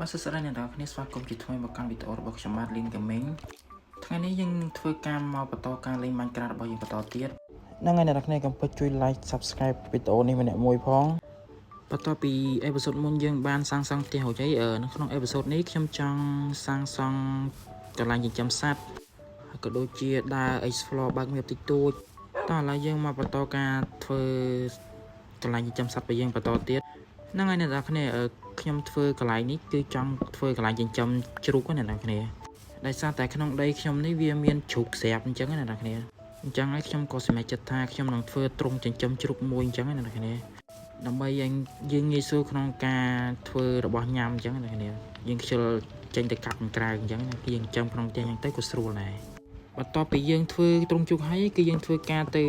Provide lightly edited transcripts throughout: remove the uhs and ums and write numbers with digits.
បាទសួស្តីអ្នកនរគ្នាស្វាគមន៍ជាថ្មីមកកាន់វីដេអូរបស់ខ្ញុំបាទ Lin Gaming ថ្ងៃនេះយើងនឹងធ្វើការមកបន្តការលេង Minecraft របស់យើងបន្តទៀតហ្នឹងហើយអ្នកនរគ្នាកុំភ្លេចជួយ like subscribe វីដេអូនេះម្នាក់មួយផងបន្ទាប់ពីអេពីសូតមុនយើងបានសាងសង់ផ្ទះរួចហើយនៅក្នុងអេពីសូតនេះខ្ញុំចង់សាងសង់កន្លែងចិញ្ចឹមសត្វហើយក៏ដូចជាដើរ explore បើកមាបតិចតួចតោះឥឡូវយើងមកបន្តការធ្វើកន្លែងចិញ្ចឹមសត្វរបស់យើងបន្តទៀតហ្នឹងហើយអ្នកនរគ្នាខ្ញុំធ្វើកន្លែងនេះគឺចង់ធ្វើកន្លែងចិញ្ចឹមជ្រូកណាអ្នកនរគ្នាដោយសារតែក្នុងដីខ្ញុំនេះវាមានជ្រូកស្រាប់អញ្ចឹងណាអ្នកនរគ្នាអញ្ចឹងហើយខ្ញុំក៏សម្រេចចិត្តថាខ្ញុំនឹងធ្វើទ្រុងចិញ្ចឹមជ្រូកមួយអញ្ចឹងណាអ្នកនរគ្នាដើម្បីយើងងាយស្រួលក្នុងការធ្វើរបស់ញ៉ាំអញ្ចឹងណាអ្នកនរគ្នាយើងខ្ជិលចេញទៅកាប់ក្រៅអញ្ចឹងយើងចិញ្ចឹមក្នុងផ្ទះអញ្ចឹងទៅក៏ស្រួលដែរបន្ទាប់ពីយើងធ្វើទ្រុងជ្រូកហើយគឺយើងធ្វើការទៅ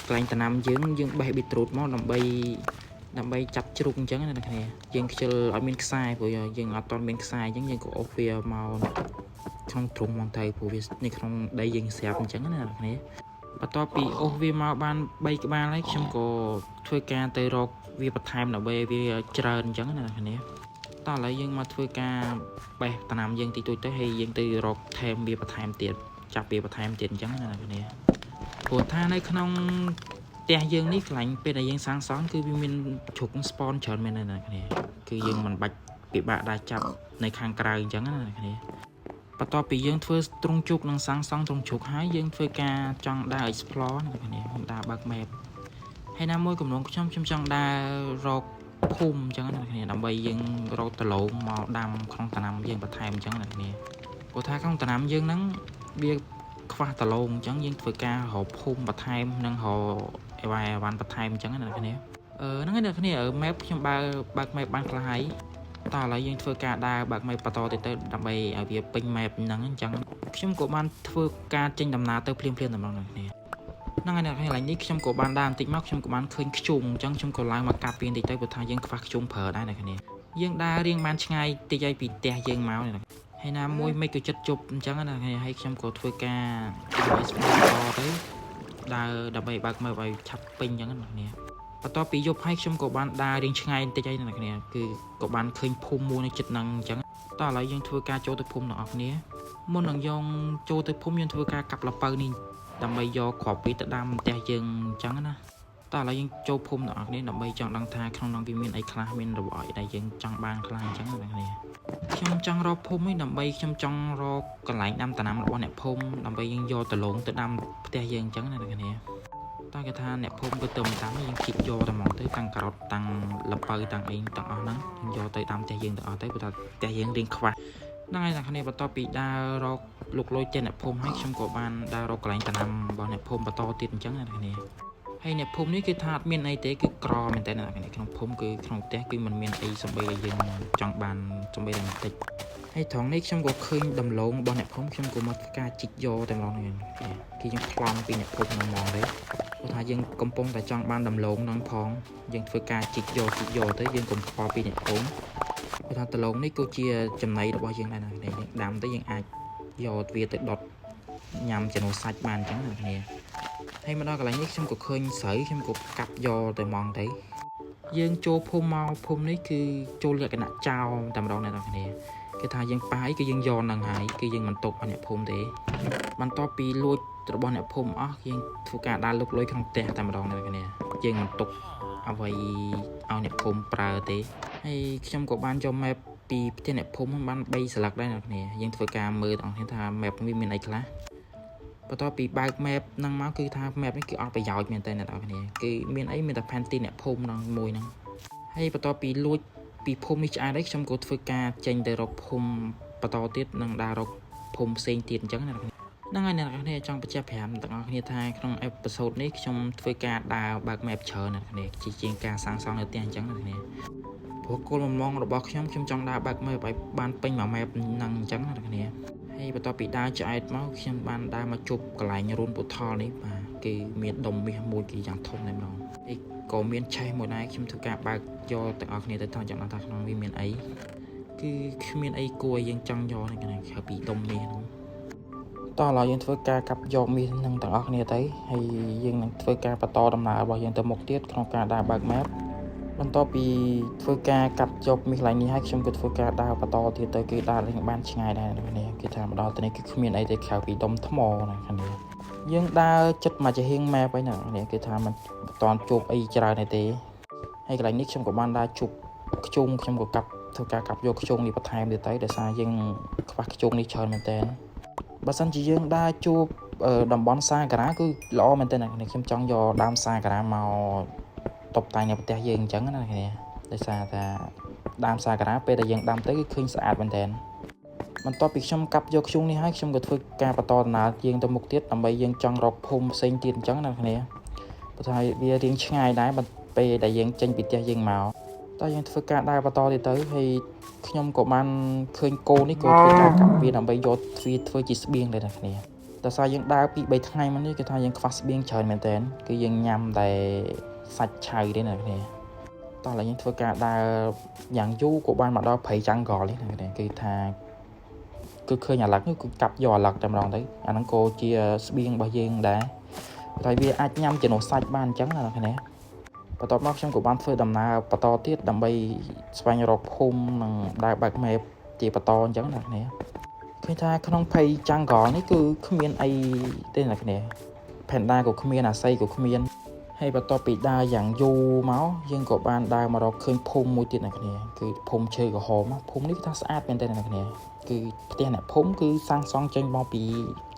កន្លែងតំណាំយើងបេះប៊ីត្រូតមកដើម្បីចាប់ជ្រូកអញ្ចឹងណាអ្នកគ្នាយើងខ្ជិលឲ្យមានខ្សែព្រោះយើងអត់ទាន់មានខ្សែអញ្ចឹងយើងក៏អូសវាមកក្នុងទ្រុងមកទៅព្រោះវានៅក្នុងដីយើងស្រាប់អញ្ចឹងណាអ្នកគ្នាបន្ទាប់ពីអូសវាមកបាន3ក្បាលហើយខ្ញុំក៏ធ្វើការទៅរកវាបន្ថែមដើម្បីវាច្រើនអញ្ចឹងណាអ្នកគ្នាតោះឥឡូវយើងមកធ្វើការបេះតំណាំយើងតិចតួចទៅហើយយើងទៅរកថែមវាបន្ថែមទៀតចាប់វាបន្ថែមទៀតអញ្ចឹងណាអ្នកគ្នាព្រោះថានៅក្នុងផ្ទះយើងនេះកន្លែងពេលដែលយើងសាងសង់គឺវាមានជ្រូក spawn ច្រើនមែនណាអ្នកគ្នាគឺយើងមិនបាច់ពិបាកដែរចាប់នៅខាងក្រៅអញ្ចឹងណាអ្នកគ្នាបន្ទាប់ពីយើងធ្វើទ្រុងជ្រូកនិងសាងសង់ទ្រុងជ្រូកហើយយើងធ្វើការចង់ដើរ explore អ្នកគ្នាខ្ញុំដើរបើក map ហើយណាមួយកំណងខ្ញុំចង់ដើររកភូមិអញ្ចឹងណាអ្នកគ្នាដើម្បីយើងរកដលងមកដាំក្នុងតំណាំយើងបន្ថែមអញ្ចឹងណាអ្នកគ្នាព្រោះថាក្នុងតំណាំយើងហ្នឹងវាខ្វះដលងអញ្ចឹងយើងធ្វើការរកភូមិបន្ថែមនិងរកអីវ៉ាន់បន្ថែមអញ្ចឹងណាអ្នកគ្នាហ្នឹងហើយអ្នកគ្នាmap ខ្ញុំបើក map បានខ្លះហើយតោះឥឡូវយើងធ្វើការដើរបើក map បន្តទៅដើម្បីឲ្យវាពេញ map ហ្នឹងអញ្ចឹងខ្ញុំក៏បានធ្វើការចេញដំណើរទៅភ្លាមៗតែម្ដងអ្នកគ្នាហ្នឹងហើយអ្នកគ្នាឡើយនេះខ្ញុំក៏បានដើរបន្តិចមកខ្ញុំក៏បានឃើញខ្ជុំអញ្ចឹងខ្ញុំក៏ឡើងមកកាប់ពីបន្តិចទៅព្រោះថាយើងខ្វះខ្ជុំប្រើដែរអ្នកគ្នាយើងដើររៀងបានឆ្ងាយតិចហើយពីផ្ទះយើងមកនេះហើយណាមួយមិនក៏ចិត្តជប់អញ្ចឹងណាហើយខ្ញុំក៏ធ្វើការឲ្យស្គាល់ទៅដើរដើម្បីបើកមើលឲ្យឆាប់ពេញអញ្ចឹងណាគ្នាបន្ទាប់ពីយប់ហើយខ្ញុំក៏បានដើររៀងឆ្ងាយបន្តិចហើយណាគ្នាគឺក៏បានឃើញភូមិមួយនៅជិតហ្នឹងអញ្ចឹងតោះឥឡូវយើងធ្វើការចូលទៅភូមិទាំងអស់គ្នាមុននឹងយើងចូលទៅភូមិយើងធ្វើការកាប់ល្ពៅនេះដើម្បីយកគ្រាប់វាទៅដាំផ្ទះយើងអញ្ចឹងណាតោះឥឡូវយើងចូលភូមិទាំងអស់គ្នាដើម្បីចង់ដឹងថាក្នុងនោះវាមានអីខ្លះមានរបស់អីដែលយើងចង់បានខ្លះអញ្ចឹងណាគ្នាខ្ញុំចង់រកភូមិនេះដើម្បីខ្ញុំចង់រកកន្លែងដាំដំណាំរបស់អ្នកភូមិដើម្បីយើងយកដលងទៅដាំផ្ទះយើងអញ្ចឹងណាគ្នាតែគេថាអ្នកភូមិគឺទៅមិនដាំយើងជីកយកតែមកទៅតាំងការ៉ុតតាំងល្ពៅតាំងអីទាំងអស់ហ្នឹងយើងយកទៅដាំផ្ទះយើងទាំងអស់ទៅព្រោះថាផ្ទះយើងរៀងខ្វះហ្នឹងហើយអ្នកគ្នាបន្ទាប់ពីដើររកលុកលុយចេញអ្នកភូមិហើយខ្ញុំក៏បានដើររកកន្លែងដំណាំរបស់អ្នកភូមិបន្តទៀតអញ្ចឹងណាគ្នាហើយអ្នកភូមិនេះគឺថាអត់មានអីទេគឺក្រមែនតើអ្នកគ្នាក្នុងភូមិគឺក្នុងផ្ទះគឺមិនមានអីសំបីដែលយើងចង់បានសំបីតែបន្តិចហើយត្រង់នេះខ្ញុំក៏ឃើញដំឡូងរបស់អ្នកភូមិខ្ញុំក៏មកធ្វើការជីកយកតែម្ដងហ្នឹងគឺយើងប្លន់ពីអ្នកភូមិហ្នឹងហ្មងទេព្រោះថាយើងកំពុងតែចង់បានដំឡូងហ្នឹងផងយើងធ្វើការជីកយកទៅយើងកុំខ្វល់ពីអ្នកភូមិព្រោះថាដំឡូងនេះគឺជាចំណីរបស់យើងដែរណាយើងដាំទៅយើងអាចយកវាទៅដុតញ៉ាំជាមួយសាច់បានអញ្ចឹងណាគ្នាហើយមកដល់កន្លែងនេះខ្ញុំក៏ឃើញស្រូវខ្ញុំក៏កាប់យកទៅហ្មងទៅយើងចូលភូមិមកភូមិនេះគឺចូលលក្ខណៈចោលតែម្ដងអ្នកនរគ្នាគេថាយើងប៉ាយគឺយើងយកនឹងហើយគឺយើងមិនຕົកឲ្យអ្នកភូមិទេបន្ទាប់ពីលួចរបស់អ្នកភូមិអស់យើងធ្វើការដើរលុកលុយក្នុងផ្ទះតែម្ដងអ្នកគ្នាយើងមិនຕົកអ្វីឲ្យអ្នកភូមិប្រើទេហើយខ្ញុំក៏បានយក map ពីផ្ទះអ្នកភូមិបាន3ស្លឹកដែរអ្នកគ្នាយើងធ្វើការមើលទាំងគ្នាថា map វាមានអីខ្លះបន្ទាប់ពីបើក map ហ្នឹងមកគឺថា map នេះគឺអត់ប្រយោជន៍មែនតើអ្នកនរគ្នាគឺមានអីមានតែផែនទីអ្នកភូមិហ្នឹងមួយហ្នឹងហើយបន្ទាប់ពីលួចពីភូមិនេះឆ្អែតហើយខ្ញុំក៏ធ្វើការចេញទៅរកភូមិបន្តទៀតនិងដើររកភូមិផ្សេងទៀតអញ្ចឹងណាហ្នឹងហើយអ្នកនរគ្នាចង់បញ្ជាក់ប្រាប់ទាំងអស់គ្នាថាក្នុងអេពីសូតនេះខ្ញុំធ្វើការដើរបើក map ច្រើនអ្នកនរគ្នាជាការសាងសង់នៅផ្ទះអញ្ចឹងអ្នកនរគ្នាព្រោះគោលបំណងរបស់ខ្ញុំចង់ដើរបើក map ឲ្យបានពេញមួយ map ហ្នឹងអញ្ចឹងអ្នកនរគ្នាហើយបន្ទាប់ពីដើរឆ្អែតមកខ្ញុំបានដើរមកជប់កន្លែងរូនពូថលនេះបាទគឺមានដុំមាសមួយគឺយ៉ាងធំតែម្ដងហើយក៏មានឆេះមួយដែរខ្ញុំធ្វើការបើកយកទាំងអស់គ្នាទៅថតចាំថាក្នុងវាមានអីគឺគ្មានអីគួរឲ្យយើងចង់យកនេះគេហៅពីដុំមាសហ្នឹងតោះឥឡូវយើងធ្វើការកាប់យកមាសហ្នឹងទាំងអស់គ្នាទៅហើយយើងនឹងធ្វើការបន្តដំណើររបស់យើងទៅមុខទៀតក្នុងការដើរបើក map បន្ទាប់ពីធ្វើការកាត់ចប់មីកន្លែងនេះហើយខ្ញុំក៏ធ្វើការដើរបន្តទៀតទៅគឺដើរលេងបានឆ្ងាយដែរអ្នកនាងគឺថាមកដល់ទីនេះគឺគ្មានអីទេក្រៅពីដុំថ្មណាអ្នកនាងយើងដើរចិត្តមកជាហៀងម៉ែបហើយណាអ្នកនាងគឺថាมันមិនតាន់ជួបអីច្រើនទេហើយកន្លែងនេះខ្ញុំក៏បានដើរជួបខ្ជុងខ្ញុំក៏កាប់ធ្វើការកាប់យកខ្ជុងនេះបន្ថែមទៀតទៅដោយសារយើងខ្វះខ្ជុងនេះច្រើនមែនតើបើសិនជាយើងដើរជួបតំបន់សាការ៉ាគឺល្អមែនតើអ្នកនាងខ្ញុំចង់យកដើមសាការ៉ាមកតុបតែងនៅផ្ទះយើងអញ្ចឹងណាអ្នកនាងដោយសារថាដើមសាការ៉ាពេលដែលយើងដាំទៅគឺឃើញស្អាតមែនតើបន្ទាប់ពីខ្ញុំកាប់យកខ្ជុងនេះហើយខ្ញុំក៏ធ្វើការបន្តដំណើរយើងទៅមុខទៀតដើម្បីយើងចង់រកភូមិផ្សេងទៀតអញ្ចឹងណាអ្នកនាងព្រោះថាវារៀងឆ្ងាយដែរពេលដែលយើងចេញពីផ្ទះយើងមកតើយើងធ្វើការដើរបន្តទៀតទៅហើយខ្ញុំក៏បានឃើញគោនេះក៏ធ្វើការកាប់វាដើម្បីយកធ្វើជាស្បៀងដែរអ្នកនាងដោយសារយើងដើរពី3ថ្ងៃមកនេះគឺថាយើងខ្វះស្បៀងច្រើនមែនតើគឺយើងញ៉ាំតែសាច់ឆៅទេអ្នកនាងតោះឡើយយើងធ្វើការដើរយ៉ាងយូរក៏បានមកដល់ព្រៃចាំងកលនេះណាគឺថាគឺឃើញអាឡឹកនេះគឺកាប់យកអាឡឹកតែម្ដងទៅអាហ្នឹងក៏ជាស្បៀងរបស់យើងដែរតែវាអាចញ៉ាំជំនួសសាច់បានអញ្ចឹងណាអ្នកនាងបន្ទាប់មកខ្ញុំក៏បានធ្វើដំណើរបន្តទៀតដើម្បីស្វែងរកភូមិនិងដើរបើកម៉េបជាបន្តអញ្ចឹងណាអ្នកនាងឃើញថាក្នុងព្រៃចាំងកលនេះគឺគ្មានអីទេអ្នកនាងផែនដាក៏គ្មានអាស័យក៏គ្មានហើយបន្ទាប់ពីដើរយ៉ាងយូរមកយើងក៏បានដើរមករកឃើញភូមិមួយទៀតអ្នកនាងគឺភូមិឈើក្រហមភូមិនេះគឺថាស្អាតមែនតើអ្នកនាងគឺផ្ទះអ្នកភូមិគឺសាងសង់ចេញមកពី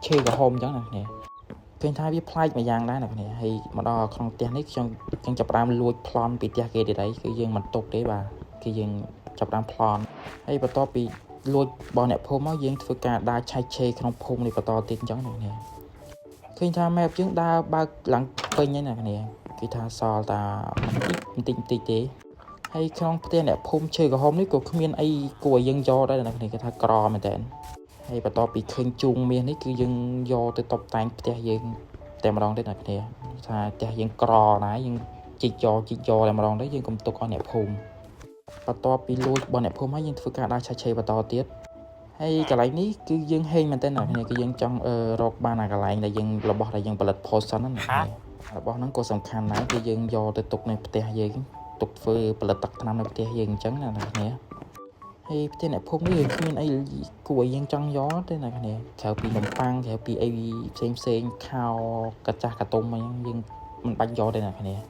ឈើក្រហមអញ្ចឹងអ្នកនាងឃើញថាវាប្លែកមួយយ៉ាងដែរអ្នកនាងហើយមកដល់ក្នុងផ្ទះនេះខ្ញុំចាប់ផ្ដើមលួចប្លន់ពីផ្ទះគេទៀតហើយគឺយើងមិនទុកទេបាទគឺយើងចាប់ផ្ដើមប្លន់ហើយបន្ទាប់ពីលួចរបស់អ្នកភូមិមកយើងធ្វើការដើរឆែកឆេរក្នុងភូមិនេះបន្តទៀតអញ្ចឹងអ្នកនាងឃើញថាម៉ែបយើងដើរបើកឡើងពេញហើយអ្នកនាងគឺថាសល់តែបន្តិចទេហើយក្នុងផ្ទះអ្នកភូមិឈើក្រហមនេះក៏គ្មានអីគួរឲ្យយើងយកដែរអ្នកនាងគឺថាក្រមែនតើហើយបន្ទាប់ពីឃើញជូងមាសនេះគឺយើងយកទៅតុបតែងផ្ទះយើងតែម្ដងទេអ្នកនាងថាផ្ទះយើងក្រណាស់យើងជីកយកតែម្ដងទៅយើងកុំទុកឲ្យអ្នកភូមិបន្ទាប់ពីលួចរបស់អ្នកភូមិហើយយើងធ្វើការដើរឆែកឆេរបន្តទៀតហើយកន្លែងនេះគឺយើងហេងមែនតើអ្នកនាងគឺយើងចង់រកបានអាកន្លែងដែលយើងរបស់ដែលយើងផលិតផលសិនណាអ្នកនាងរបស់ហ្នឹងក៏សំខាន់ដែរគឺយើងយកទៅទុកនៅផ្ទះយើងទុកធ្វើផលិតទឹកថ្នាំនៅផ្ទះយើងអញ្ចឹងណាអ្នកនាងហើយផ្ទះអ្នកភូមិនេះគ្មានអីគួរឲ្យយើងចង់យកទេអ្នកនាងក្រៅពីនំប៉័ងក្រៅពីអីផ្សេងខោកាចាស់កាតុំអីហ្នឹងយើងមិនបាច់យកទេអ្នកនាង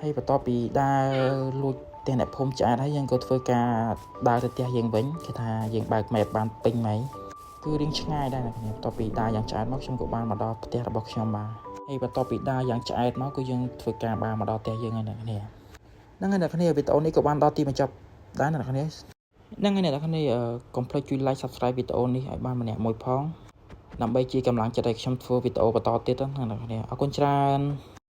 ហើយបន្ទាប់ពីដើរលួចផ្ទះអ្នកភូមិឆ្អែតហើយយើងក៏ធ្វើការដើរទៅផ្ទះយើងវិញគេថាយើងបើកម៉េបបានពេញម៉ៃគឺរៀងឆ្ងាយដែរអ្នកនាងបន្ទាប់ពីដើរយ៉ាងឆ្អែតមកខ្ញុំក៏បានមកដល់ផ្ទះរបស់ខ្ញុំបាទហើយបន្ទាប់ពីដើរយ៉ាងឆ្អែតមកគឺយើងធ្វើការបានមកដល់ផ្ទះយើងហើយអ្នកនាងហ្នឹងហើយអ្នកនាងវីដេអូនេះក៏បានដល់ទីបញ្ចប់ដែរអ្នកនាងហ្នឹងហើយអ្នកនាងកុំភ្លេចជួយ like subscribe វីដេអូនេះឲ្យបានម្នាក់មួយផងដើម្បីជាកម្លាំងចិត្តឲ្យខ្ញុំធ្វើវីដេអូបន្តទៀតណាអ្នកនាងអរគុណច្រើន